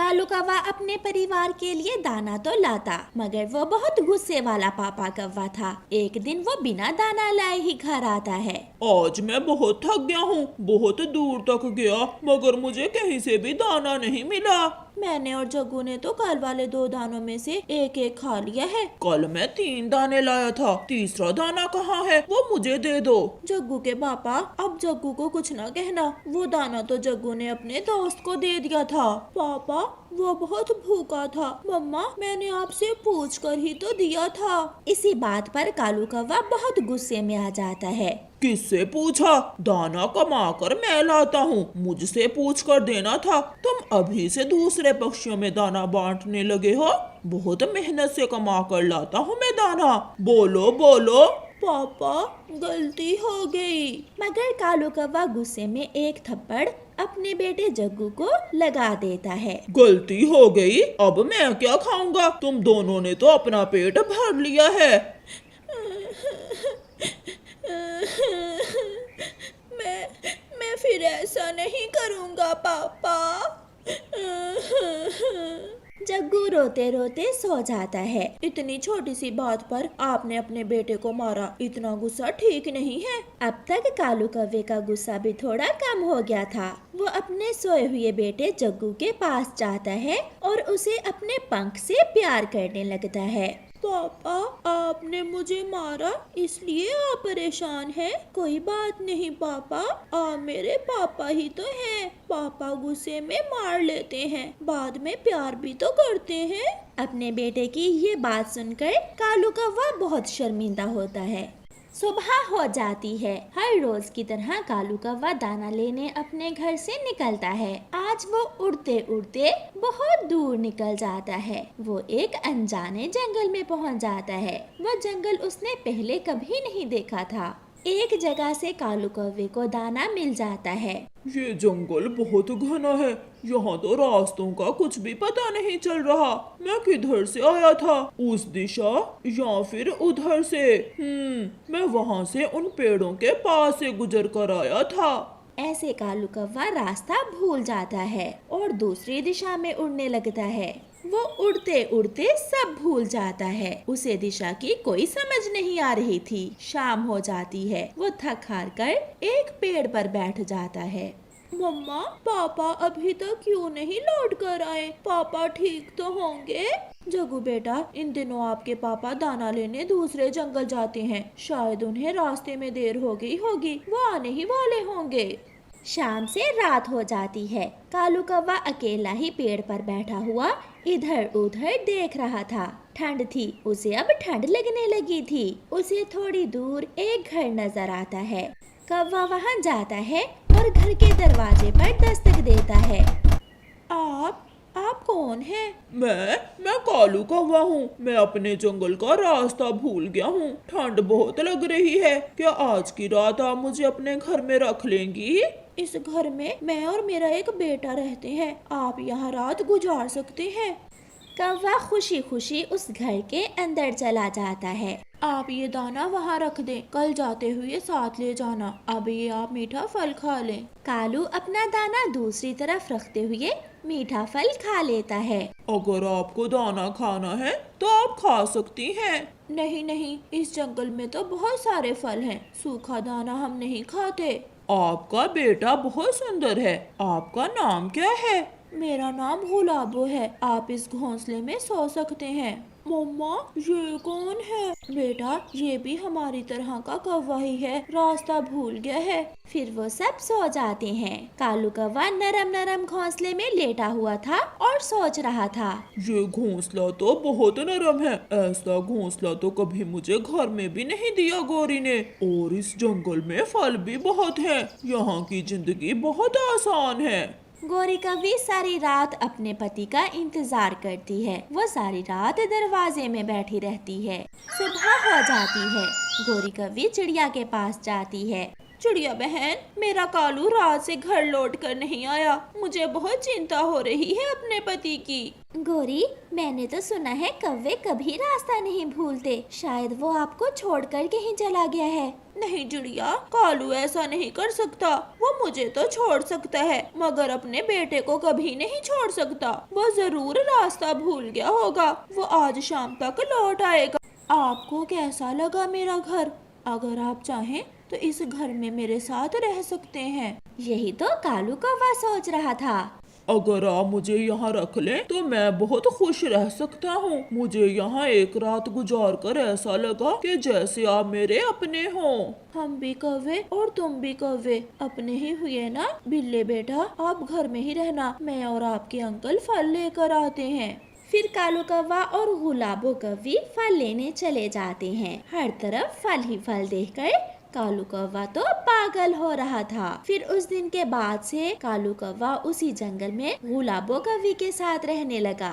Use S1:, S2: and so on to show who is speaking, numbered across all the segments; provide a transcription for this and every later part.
S1: कालू कौवा अपने परिवार के लिए दाना तो लाता, मगर वो बहुत गुस्से वाला पापा कौवा था। एक दिन वो बिना दाना लाए ही घर आता है।
S2: आज मैं बहुत थक गया हूँ, बहुत दूर तक गया मगर मुझे कहीं से भी दाना नहीं मिला।
S1: मैंने और जग्गू ने तो कल वाले 2 दानों में से एक एक खा लिया है।
S2: कल मैं 3 दाने लाया था, तीसरा दाना कहाँ है? वो मुझे दे दो।
S1: जग्गू के पापा, अब जग्गू को कुछ ना कहना, वो दाना तो जग्गू ने अपने दोस्त को दे दिया था। पापा, वो बहुत भूखा था। मम्मा, मैंने आपसे पूछ कर ही तो दिया था। इसी बात पर कालू कौवा बहुत गुस्से में आ जाता है।
S2: किससे पूछा? दाना कमा कर मैं लाता हूँ, मुझसे पूछ कर देना था। तुम अभी से दूसरे पक्षियों में दाना बांटने लगे हो। बहुत मेहनत से कमा कर लाता हूँ मैं दाना। बोलो बोलो।
S1: पापा, गलती हो गई। मगर कालू कौवा गुस्से में एक थप्पड़ अपने बेटे जग्गू को लगा देता है।
S2: गलती हो गई, अब मैं क्या खाऊंगा? तुम दोनों ने तो अपना पेट भर लिया है।
S1: मैं फिर ऐसा नहीं करूँगा पापा। जग्गू रोते रोते सो जाता है। इतनी छोटी सी बात पर आपने अपने बेटे को मारा, इतना गुस्सा ठीक नहीं है। अब तक कालू कौवे का गुस्सा भी थोड़ा कम हो गया था। वो अपने सोए हुए बेटे जग्गू के पास जाता है और उसे अपने पंख से प्यार करने लगता है। पापा, आपने मुझे मारा इसलिए आप परेशान हैं? कोई बात नहीं पापा, आप मेरे पापा ही तो हैं। पापा गुस्से में मार लेते हैं, बाद में प्यार भी तो करते हैं। अपने बेटे की ये बात सुनकर कालू कौवा बहुत शर्मिंदा होता है। सुबह हो जाती है। हर रोज की तरह कालू कौवा दाना लेने अपने घर से निकलता है। आज वो उड़ते उड़ते बहुत दूर निकल जाता है। वो एक अनजाने जंगल में पहुंच जाता है। वह जंगल उसने पहले कभी नहीं देखा था। एक जगह से कालू कौवे को दाना मिल जाता है।
S2: ये जंगल बहुत घना है, यहाँ तो रास्तों का कुछ भी पता नहीं चल रहा। मैं किधर से आया था? उस दिशा या फिर उधर से? मैं वहाँ से उन पेड़ों के पास से गुजर कर आया था।
S1: ऐसे कालू कौवा रास्ता भूल जाता है और दूसरी दिशा में उड़ने लगता है। वो उड़ते उड़ते सब भूल जाता है। उसे दिशा की कोई समझ नहीं आ रही थी। शाम हो जाती है। वो थक हार कर एक पेड़ पर बैठ जाता है। मम्मा, पापा अभी तक क्यों नहीं लौट कर आए? पापा ठीक तो होंगे? जग्गू बेटा, इन दिनों आपके पापा दाना लेने दूसरे जंगल जाते हैं। शायद उन्हें रास्ते में देर हो गई होगी, वो आने ही वाले होंगे। शाम से रात हो जाती है। कालू कौवा अकेला ही पेड़ पर बैठा हुआ इधर उधर देख रहा था। ठंड थी, उसे अब ठंड लगने लगी थी। उसे थोड़ी दूर एक घर नजर आता है। कौवा वहां जाता है और घर के दरवाजे पर दस्तक देता है। आप कौन हैं?
S2: मैं कालू कौवा हूँ। मैं अपने जंगल का रास्ता भूल गया हूँ। ठंड बहुत लग रही है। क्या आज की रात आप मुझे अपने घर में रख लेंगी?
S1: इस घर में मैं और मेरा एक बेटा रहते हैं। आप यहाँ रात गुजार सकते हैं। कौवा खुशी खुशी उस घर के अंदर चला जाता है। आप ये दाना वहाँ रख दें, कल जाते हुए साथ ले जाना। अब ये आप मीठा फल खा लें। कालू अपना दाना दूसरी तरफ रखते हुए मीठा फल खा लेता है।
S2: अगर आपको दाना खाना है तो आप खा सकती हैं।
S1: नहीं नहीं, इस जंगल में तो बहुत सारे फल हैं। सूखा दाना हम नहीं खाते।
S2: आपका बेटा बहुत सुंदर है। आपका नाम क्या है?
S1: मेरा नाम गुलाबो है। आप इस घोंसले में सो सकते हैं। मम्मा, ये कौन है? बेटा, ये भी हमारी तरह का कौवा ही है, रास्ता भूल गया है। फिर वो सब सो जाते हैं। कालू कौवा नरम नरम घोंसले में लेटा हुआ था और सोच रहा था।
S2: ये घोंसला तो बहुत नरम है। ऐसा घोंसला तो कभी मुझे घर में भी नहीं दिया गौरी ने। और इस जंगल में फल भी बहुत हैं। यहाँ की जिंदगी बहुत आसान है।
S1: गौरी कौवी सारी रात अपने पति का इंतजार करती है। वो सारी रात दरवाजे में बैठी रहती है। सुबह हो जाती है। गौरी कौवी चिड़िया के पास जाती है। चिड़िया बहन, मेरा कालू रात से घर लौट कर नहीं आया। मुझे बहुत चिंता हो रही है अपने पति की। गोरी, मैंने तो सुना है कौवे कभी रास्ता नहीं भूलते। शायद वो आपको छोड़कर कहीं चला गया है। नहीं चिड़िया, कालू ऐसा नहीं कर सकता। वो मुझे तो छोड़ सकता है मगर अपने बेटे को कभी नहीं छोड़ सकता। वो जरूर रास्ता भूल गया होगा। वो आज शाम तक लौट आएगा। आपको कैसा लगा मेरा घर? अगर आप चाहें तो इस घर में मेरे साथ रह सकते हैं। यही तो कालू कौवा सोच रहा था।
S2: अगर आप मुझे यहाँ रख लें तो मैं बहुत खुश रह सकता हूँ। मुझे यहाँ एक रात गुजार कर ऐसा लगा कि जैसे आप मेरे अपने हों।
S1: हम भी कौवे और तुम भी कौवे अपने ही हुए ना। बिल्ले बेटा, आप घर में ही रहना, मैं और आपके अंकल फल लेकर आते हैं। फिर कालू कौवा और गुलाबो कौवी फल लेने चले जाते हैं। हर तरफ फल ही फल देखकर कालू कौवा तो पागल हो रहा था। फिर उस दिन के बाद से कालू कौवा उसी जंगल में गुलाबो कौवी के साथ रहने लगा।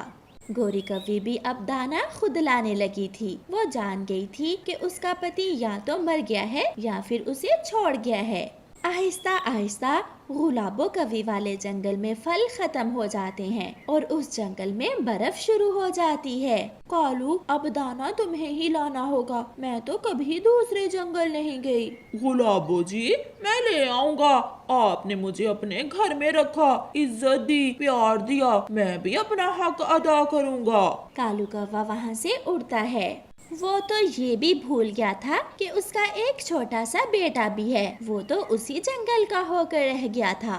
S1: गोरी कौवी भी अब दाना खुद लाने लगी थी। वो जान गई थी कि उसका पति या तो मर गया है या फिर उसे छोड़ गया है। आहिस्ता आहिस्ता गुलाबो कौवी वाले जंगल में फल खत्म हो जाते हैं और उस जंगल में बर्फ शुरू हो जाती है। कालू, अब दाना तुम्हें ही लाना होगा। मैं तो कभी दूसरे जंगल नहीं गई।
S2: गुलाबो जी, मैं ले आऊंगा। आपने मुझे अपने घर में रखा, इज्जत दी, प्यार दिया, मैं भी अपना हक अदा करूंगा।
S1: कालू कौवा वहाँ से उड़ता है। वो तो ये भी भूल गया था कि उसका एक छोटा सा बेटा भी है। वो तो उसी जंगल का होकर रह गया था।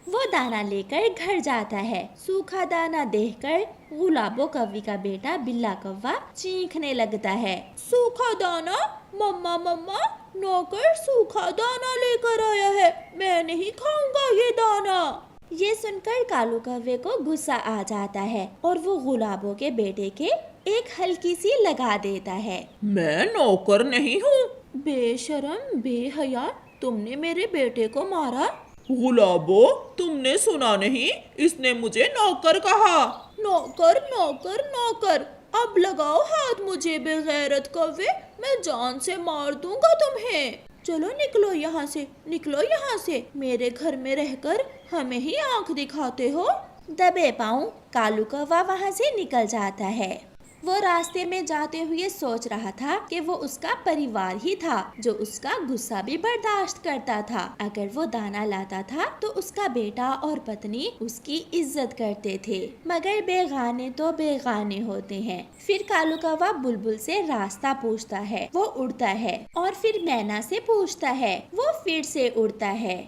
S1: वो दाना लेकर घर जाता है। सूखा दाना देखकर गुलाबो कौवी का बेटा बिल्ला कौवा चीखने लगता है। सूखा दाना? मम्मा मम्मा, नौकर सूखा दाना लेकर आया है। मैं नहीं खाऊंगा ये दाना। ये सुनकर कालू कौवे को गुस्सा आ जाता है और वो गुलाबो के बेटे के एक हल्की सी लगा देता है।
S2: मैं नौकर नहीं हूँ।
S1: बेशरम, बेहया, तुमने मेरे बेटे को मारा।
S2: गुलाबो, तुमने सुना नहीं? इसने मुझे नौकर कहा।
S1: नौकर नौकर नौकर, अब लगाओ हाथ मुझे बेगैरत कौवे, मैं जान से मार दूंगा तुम्हें। चलो निकलो यहाँ से, निकलो यहाँ से। मेरे घर में रहकर हमें ही आंख दिखाते हो। दबे पाँव कालू कौवा वहाँ से निकल जाता है। वो रास्ते में जाते हुए सोच रहा था कि वो उसका परिवार ही था जो उसका गुस्सा भी बर्दाश्त करता था। अगर वो दाना लाता था तो उसका बेटा और पत्नी उसकी इज्जत करते थे। मगर बेगाने तो बेगाने होते हैं। फिर कालू कौवा बुलबुल से रास्ता पूछता है। वो उड़ता है और फिर मैना से पूछता है। वो फिर से उड़ता है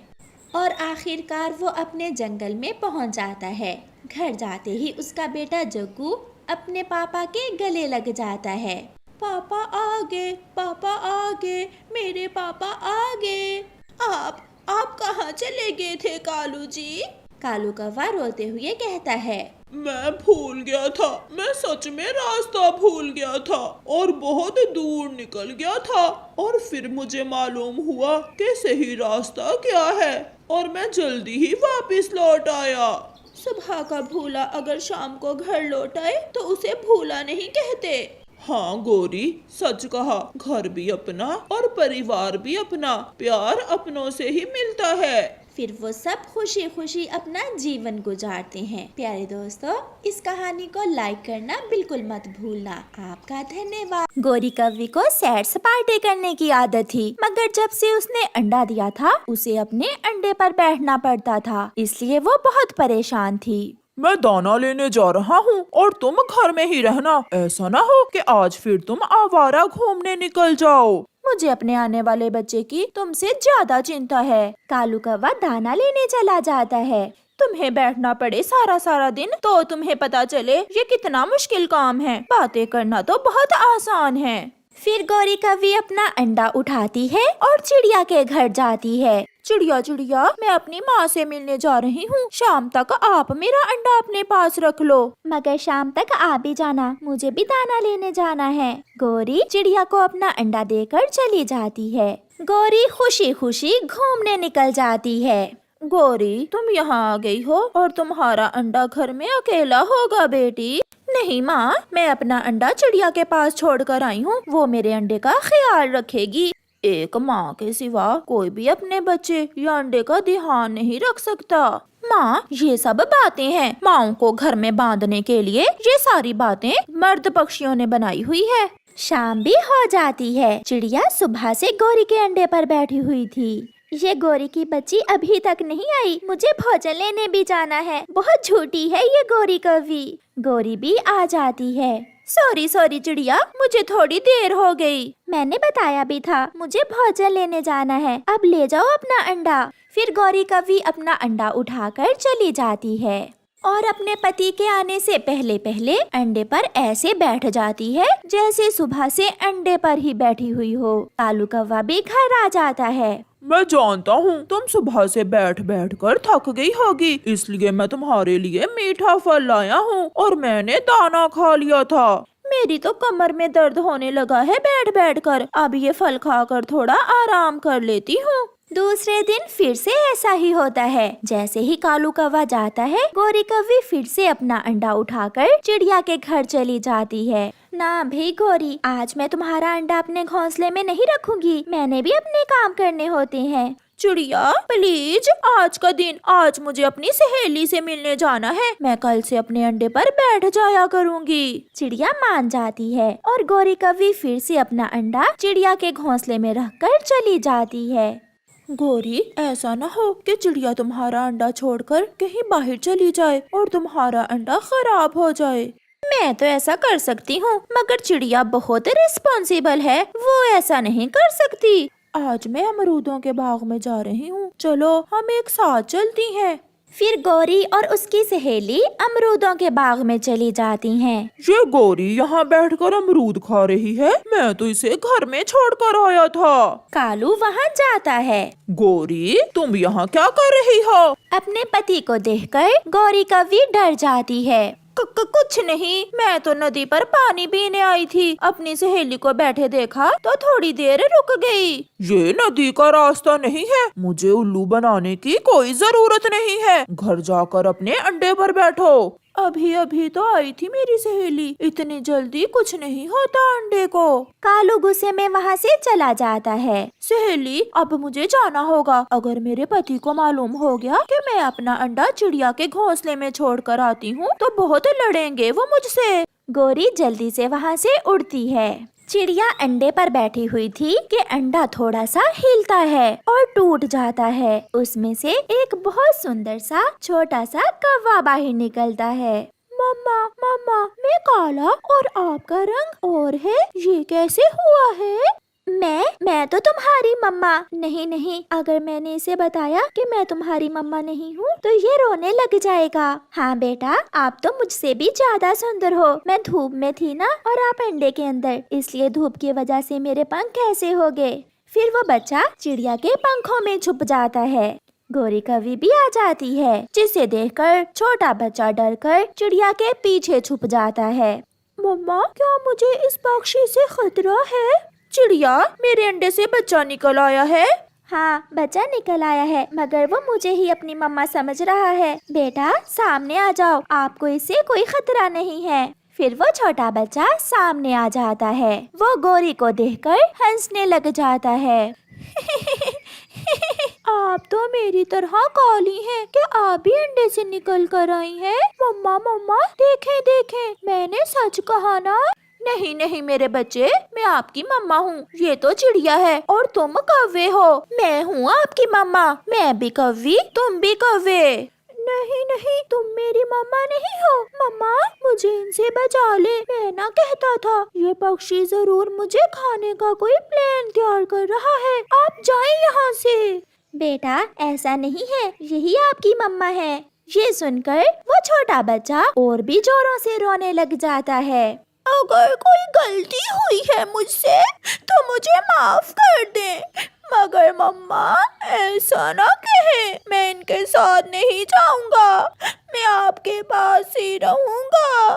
S1: और आखिरकार वो अपने जंगल में पहुंच जाता है। घर जाते ही उसका बेटा जग्गू अपने पापा के गले लग जाता है। पापा आ गए, पापा आ गए, मेरे पापा आ गए। आप कहाँ चले गए थे कालू जी? कालू कौवा रोते हुए कहता है।
S2: मैं भूल गया था, मैं सच में रास्ता भूल गया था और बहुत दूर निकल गया था और फिर मुझे मालूम हुआ कि सही रास्ता क्या है और मैं जल्दी ही वापस लौट आया।
S1: सुबह का भूला अगर शाम को घर लौट आए तो उसे भूला नहीं कहते।
S2: हाँ गोरी, सच कहा। घर भी अपना और परिवार भी अपना, प्यार अपनों से ही मिलता है।
S1: फिर वो सब खुशी खुशी अपना जीवन गुजारते हैं। प्यारे दोस्तों, इस कहानी को लाइक करना बिल्कुल मत भूलना। आपका धन्यवाद। गोरी कौवी को सैर सपाटे करने की आदत थी, मगर जब से उसने अंडा दिया था उसे अपने अंडे पर बैठना पड़ता था, इसलिए वो बहुत परेशान थी।
S2: मैं दाना लेने जा रहा हूँ और तुम घर में ही रहना। ऐसा ना हो कि आज फिर तुम आवारा घूमने निकल जाओ।
S1: मुझे अपने आने वाले बच्चे की तुमसे ज्यादा चिंता है। कालू कौवा दाना लेने चला जाता है। तुम्हें बैठना पड़े सारा सारा दिन तो तुम्हें पता चले ये कितना मुश्किल काम है। बातें करना तो बहुत आसान है। फिर गोरी कौवी अपना अंडा उठाती है और चिड़िया के घर जाती है। चिड़िया चिड़िया, मैं अपनी माँ से मिलने जा रही हूँ। शाम तक आप मेरा अंडा अपने पास रख लो। मगर शाम तक आप भी जाना, मुझे भी दाना लेने जाना है। गोरी चिड़िया को अपना अंडा देकर चली जाती है। गोरी खुशी खुशी घूमने निकल जाती है। गोरी, तुम यहाँ आ गई हो और तुम्हारा अंडा घर में अकेला होगा बेटी। नहीं माँ, मैं अपना अंडा चिड़िया के पास छोड़कर आई हूँ, वो मेरे अंडे का ख्याल रखेगी। एक माँ के सिवा कोई भी अपने बच्चे या अंडे का ध्यान नहीं रख सकता। माँ, ये सब बातें हैं माँओं को घर में बांधने के लिए। ये सारी बातें मर्द पक्षियों ने बनाई हुई है। शाम भी हो जाती है। चिड़िया सुबह से गोरी के अंडे पर बैठी हुई थी। ये गोरी की बच्ची अभी तक नहीं आई, मुझे भोजन लेने भी जाना है। बहुत झूठी है ये गोरी कौवी। गोरी भी आ जाती है। सॉरी सॉरी चिड़िया, मुझे थोड़ी देर हो गई। मैंने बताया भी था मुझे भोजन लेने जाना है, अब ले जाओ अपना अंडा। फिर गौरी कौवी अपना अंडा उठाकर चली जाती है और अपने पति के आने से पहले पहले अंडे पर ऐसे बैठ जाती है जैसे सुबह से अंडे पर ही बैठी हुई हो। कालू कौवा भी घर आ जाता है।
S2: मैं जानता हूँ तुम सुबह से बैठ बैठ कर थक गई होगी, इसलिए मैं तुम्हारे लिए मीठा फल लाया हूँ और मैंने दाना खा लिया था।
S1: मेरी तो कमर में दर्द होने लगा है बैठ बैठ कर। अब ये फल खाकर थोड़ा आराम कर लेती हूँ। दूसरे दिन फिर से ऐसा ही होता है। जैसे ही कालू कौवा जाता है, गोरी कौवी फिर से अपना अंडा उठाकर चिड़िया के घर चली जाती है। ना भाई गोरी, आज मैं तुम्हारा अंडा अपने घोंसले में नहीं रखूंगी, मैंने भी अपने काम करने होते हैं। चिड़िया प्लीज, आज का दिन, आज मुझे अपनी सहेली से मिलने जाना है। मैं कल से अपने अंडे पर बैठ जाया करूंगी। चिड़िया मान जाती है और गोरी कौवी फिर से अपना अंडा चिड़िया के घोंसले में रखकर चली जाती है।
S2: गोरी, ऐसा न हो कि चिड़िया तुम्हारा अंडा छोड़कर कहीं बाहर चली जाए और तुम्हारा अंडा खराब हो जाए।
S1: मैं तो ऐसा कर सकती हूँ, मगर चिड़िया बहुत रिस्पॉन्सिबल है, वो ऐसा नहीं कर सकती।
S2: आज मैं अमरूदों के बाग में जा रही हूँ, चलो हम एक साथ चलती हैं।
S1: फिर गोरी और उसकी सहेली अमरूदों के बाग में चली जाती हैं।
S2: ये गोरी यहाँ बैठकर अमरूद खा रही है, मैं तो इसे घर में छोड़कर आया था।
S1: कालू वहाँ जाता है।
S2: गोरी, तुम यहाँ क्या कर रही हो?
S1: अपने पति को देखकर गोरी कौवी डर जाती है। कुछ नहीं, मैं तो नदी पर पानी पीने आई थी। अपनी सहेली को बैठे देखा तो थोड़ी देर रुक गई।
S2: ये नदी का रास्ता नहीं है, मुझे उल्लू बनाने की कोई जरूरत नहीं है। घर जाकर अपने अंडे पर बैठो। अभी अभी तो आई थी मेरी सहेली, इतनी जल्दी कुछ नहीं होता अंडे को।
S1: कालू गुस्से में वहाँ से चला जाता है।
S2: सहेली, अब मुझे जाना होगा। अगर मेरे पति को मालूम हो गया कि मैं अपना अंडा चिड़िया के घोंसले में छोड़कर आती हूँ तो बहुत लड़ेंगे वो मुझसे।
S1: गोरी जल्दी से वहाँ से उड़ती है। चिड़िया अंडे पर बैठी हुई थी कि अंडा थोड़ा सा हिलता है और टूट जाता है। उसमें से एक बहुत सुंदर सा छोटा सा कौवा बाहर निकलता है।
S2: मम्मा, मम्मा, मैं काला और आपका रंग और है, ये कैसे हुआ है?
S1: मैं तो तुम्हारी मम्मा नहीं, अगर मैंने इसे बताया कि मैं तुम्हारी मम्मा नहीं हूँ तो ये रोने लग जाएगा। हाँ बेटा, आप तो मुझसे भी ज्यादा सुंदर हो। मैं धूप में थी ना और आप अंडे के अंदर, इसलिए धूप की वजह से मेरे पंख कैसे हो गए। फिर वो बच्चा चिड़िया के पंखों में छुप जाता है। गोरी कौवी भी आ जाती है, जिसे देखकर छोटा बच्चा डरकर चिड़िया के पीछे छुप जाता है।
S2: मम्मा, क्या मुझे इस पक्षी से खतरा है? चिड़िया, मेरे अंडे से बच्चा निकल आया है।
S1: हाँ, बच्चा निकल आया है, मगर वो मुझे ही अपनी मम्मा समझ रहा है। बेटा सामने आ जाओ, आपको इससे कोई खतरा नहीं है। फिर वो छोटा बच्चा सामने आ जाता है। वो गोरी को देखकर हंसने लग जाता है।
S2: आप तो मेरी तरह काली हैं, क्या आप भी अंडे से निकल कर आई हैं? मम्मा, मम्मा, देखें देखें, मैंने सच कहा ना? नहीं मेरे बच्चे, मैं आपकी मम्मा हूँ। ये तो चिड़िया है और तुम कौवे हो। मैं हूँ आपकी मम्मा, मैं भी कौवी, तुम भी कौवे। नहीं, तुम मेरी मम्मा नहीं हो। मम्मा, मुझे इनसे बचा ले। मैं ना कहता था, ये पक्षी जरूर मुझे खाने का कोई प्लान तैयार कर रहा है। आप जाएं यहाँ से।
S1: बेटा ऐसा नहीं है, यही आपकी मम्मा है। ये सुनकर वो छोटा बच्चा और भी जोरों से रोने लग जाता है।
S2: अगर कोई गलती हुई है मुझसे तो मुझे माफ कर दें, मगर मम्मा ऐसा ना कहे। मैं इनके साथ नहीं जाऊंगा, मैं आपके पास ही रहूंगा।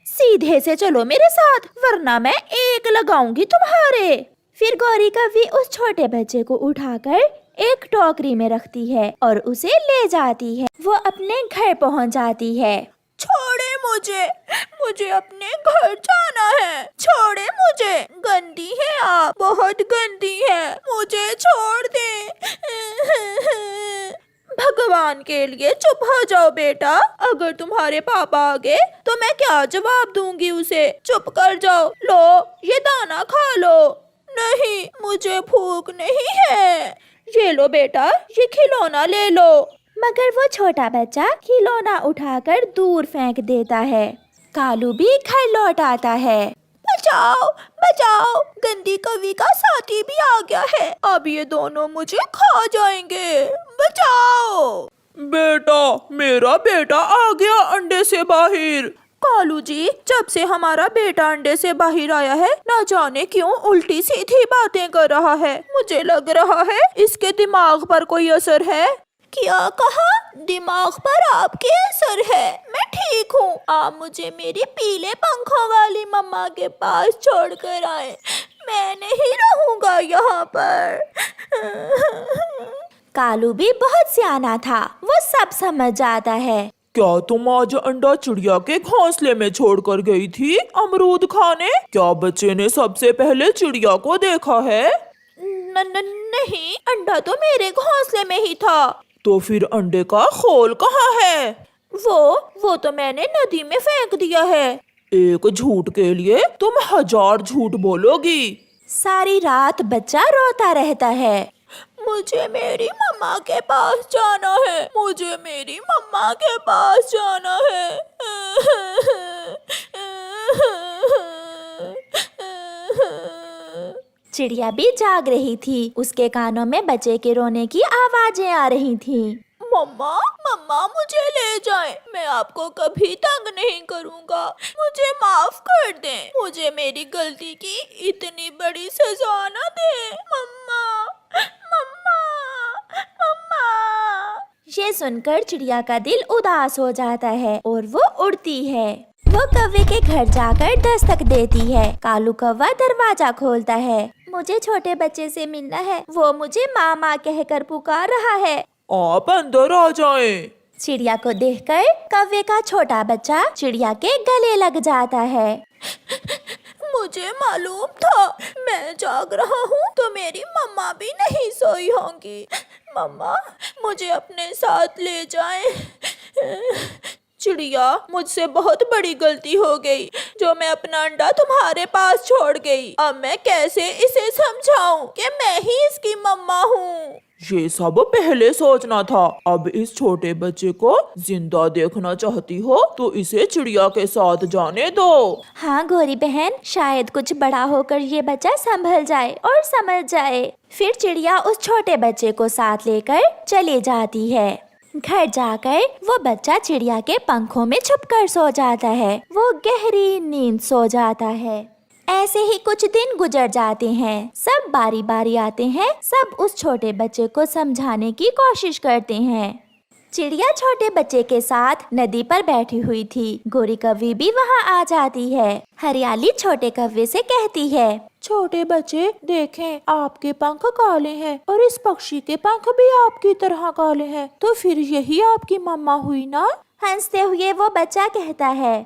S1: सीधे से चलो मेरे साथ, वरना मैं एक लगाऊंगी तुम्हारे। फिर गोरी कौवी उस छोटे बच्चे को उठाकर एक टोकरी में रखती है और उसे ले जाती है। वो अपने घर पहुंच जाती है।
S2: छोड़े मुझे अपने घर जाना है। छोड़े मुझे, गंदी है आप, बहुत गंदी है, मुझे छोड़ दे।
S1: भगवान के लिए चुप हो जाओ बेटा। अगर तुम्हारे पापा आ गए तो मैं क्या जवाब दूंगी उसे। चुप कर जाओ। लो ये दाना खा लो। नहीं मुझे भूख नहीं है। ये लो बेटा, ये खिलौना ले लो। मगर वो छोटा बच्चा खिलौना उठाकर दूर फेंक देता है। कालू भी घर लौट आता है। बचाओ बचाओ, गंदी कवि का साथी भी आ गया है। अब ये दोनों मुझे खा जाएंगे। बचाओ।
S2: बेटा, मेरा बेटा आ गया अंडे से बाहर।
S1: कालू जी, जब से हमारा बेटा अंडे से बाहर आया है, न जाने क्यों उल्टी सीधी बातें कर रहा है। मुझे लग रहा है इसके दिमाग पर कोई असर है। क्या कहा? दिमाग पर आपके असर है? मैं ठीक हूँ। आप मुझे मेरी पीले पंखों वाली मम्मा के पास छोड़कर आए। मैं नहीं रहूँगा यहाँ पर। कालू भी बहुत सियाना था, वो सब समझ जाता है।
S2: क्या तुम आज अंडा चिड़िया के घोंसले में छोड़कर गई थी अमरूद खाने? क्या बच्चे ने सबसे पहले चिड़िया को देखा है?
S1: नहीं, अंडा तो मेरे घोंसले में ही था।
S2: तो फिर अंडे का खोल कहाँ है?
S1: वो तो मैंने नदी में फेंक दिया है।
S2: एक झूठ के लिए तुम 1000 झूठ बोलोगी।
S1: सारी रात बच्चा रोता रहता है। मुझे मेरी मम्मा के पास जाना है। मुझे मेरी मम्मा के पास जाना है। चिड़िया भी जाग रही थी। उसके कानों में बच्चे के रोने की आवाजें आ रही थीं। मम्मा मम्मा, मुझे ले जाएं। मैं आपको कभी तंग नहीं करूँगा। मुझे माफ कर दें। मुझे मेरी गलती की इतनी बड़ी सजा न दें। मम्मा मम्मा मम्मा। ये सुनकर चिड़िया का दिल उदास हो जाता है और वो उड़ती है। वो कौवे के घर जाकर दस्तक देती है। कालू कौवा दरवाजा खोलता है। मुझे छोटे बच्चे से मिलना है। वो मुझे मामा कहकर पुकार रहा है।
S2: आप अंदर आ जाएं।
S1: चिड़िया को देखकर कौवे का छोटा बच्चा चिड़िया के गले लग जाता है। मुझे मालूम था, मैं जाग रहा हूँ तो मेरी मम्मा भी नहीं सोई होंगी। मम्मा, मुझे अपने साथ ले जाएं। चिड़िया, मुझसे बहुत बड़ी गलती हो गई जो मैं अपना अंडा तुम्हारे पास छोड़ गई। अब मैं कैसे इसे समझाऊं कि मैं ही इसकी मम्मा हूँ।
S2: ये सब पहले सोचना था। अब इस छोटे बच्चे को जिंदा देखना चाहती हो तो इसे चिड़िया के साथ जाने दो।
S1: हाँ गोरी बहन, शायद कुछ बड़ा होकर ये बच्चा संभल जाए और समझ जाए। फिर चिड़िया उस छोटे बच्चे को साथ लेकर चली जाती है। घर जाकर वो बच्चा चिड़िया के पंखों में छुपकर सो जाता है। वो गहरी नींद सो जाता है। ऐसे ही कुछ दिन गुजर जाते हैं। सब बारी बारी आते हैं। सब उस छोटे बच्चे को समझाने की कोशिश करते हैं। चिड़िया छोटे बच्चे के साथ नदी पर बैठी हुई थी। गोरी कौवी भी वहाँ आ जाती है। हरियाली छोटे कौवे से कहती है, छोटे बच्चे देखें, आपके पंख काले हैं और इस पक्षी के पंख भी आपकी तरह काले हैं। तो फिर यही आपकी मम्मा हुई ना? हंसते हुए वो बच्चा कहता है,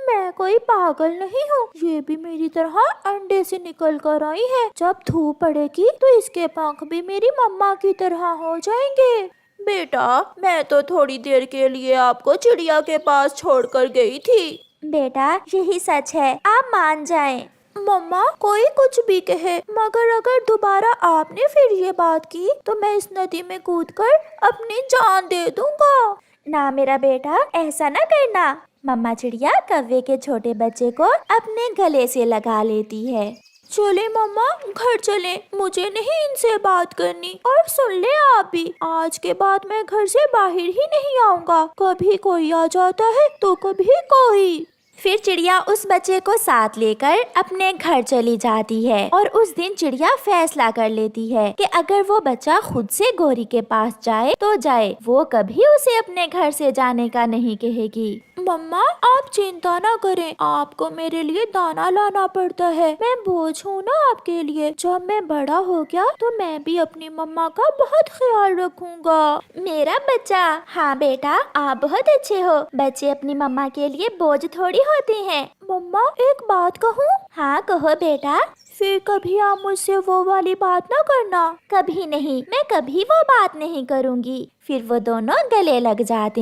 S1: मैं कोई पागल नहीं हूँ। ये भी मेरी तरह अंडे से निकल कर आई है। जब धूप पड़ेगी तो इसके पंख भी मेरी मम्मा की तरह हो जाएंगे। बेटा, मैं तो थोड़ी देर के लिए आपको चिड़िया के पास छोड़कर गई थी। बेटा, यही सच है, आप मान जाएं। मम्मा, कोई कुछ भी कहे, मगर अगर दोबारा आपने फिर ये बात की तो मैं इस नदी में कूदकर अपनी जान दे दूंगा। ना मेरा बेटा, ऐसा ना करना। मम्मा चिड़िया कौवे के छोटे बच्चे को अपने गले से लगा लेती है। चले मम्मा, घर चले। मुझे नहीं इनसे बात करनी। और सुन ले आप भी, आज के बाद मैं घर से बाहर ही नहीं आऊँगा। कभी कोई आ जाता है तो कभी कोई। फिर चिड़िया उस बच्चे को साथ लेकर अपने घर चली जाती है। और उस दिन चिड़िया फैसला कर लेती है कि अगर वो बच्चा खुद से गोरी के पास जाए तो जाए, वो कभी उसे अपने घर से जाने का नहीं कहेगी। मम्मा, आप चिंता ना करें, आपको मेरे लिए दाना लाना पड़ता है। मैं बोझ हूँ ना आपके लिए। जब मैं बड़ा हो गया तो मैं भी अपनी मम्मा का बहुत ख्याल रखूंगा। मेरा बच्चा। हाँ बेटा, आप बहुत अच्छे हो। बच्चे अपनी मम्मा के लिए बोझ थोड़ी होती हैं। मम्मा एक बात कहूँ? हाँ कहो बेटा। फिर कभी आप मुझसे वो वाली बात ना करना। कभी नहीं, मैं कभी वो बात नहीं करूँगी। फिर वो दोनों गले लग जाते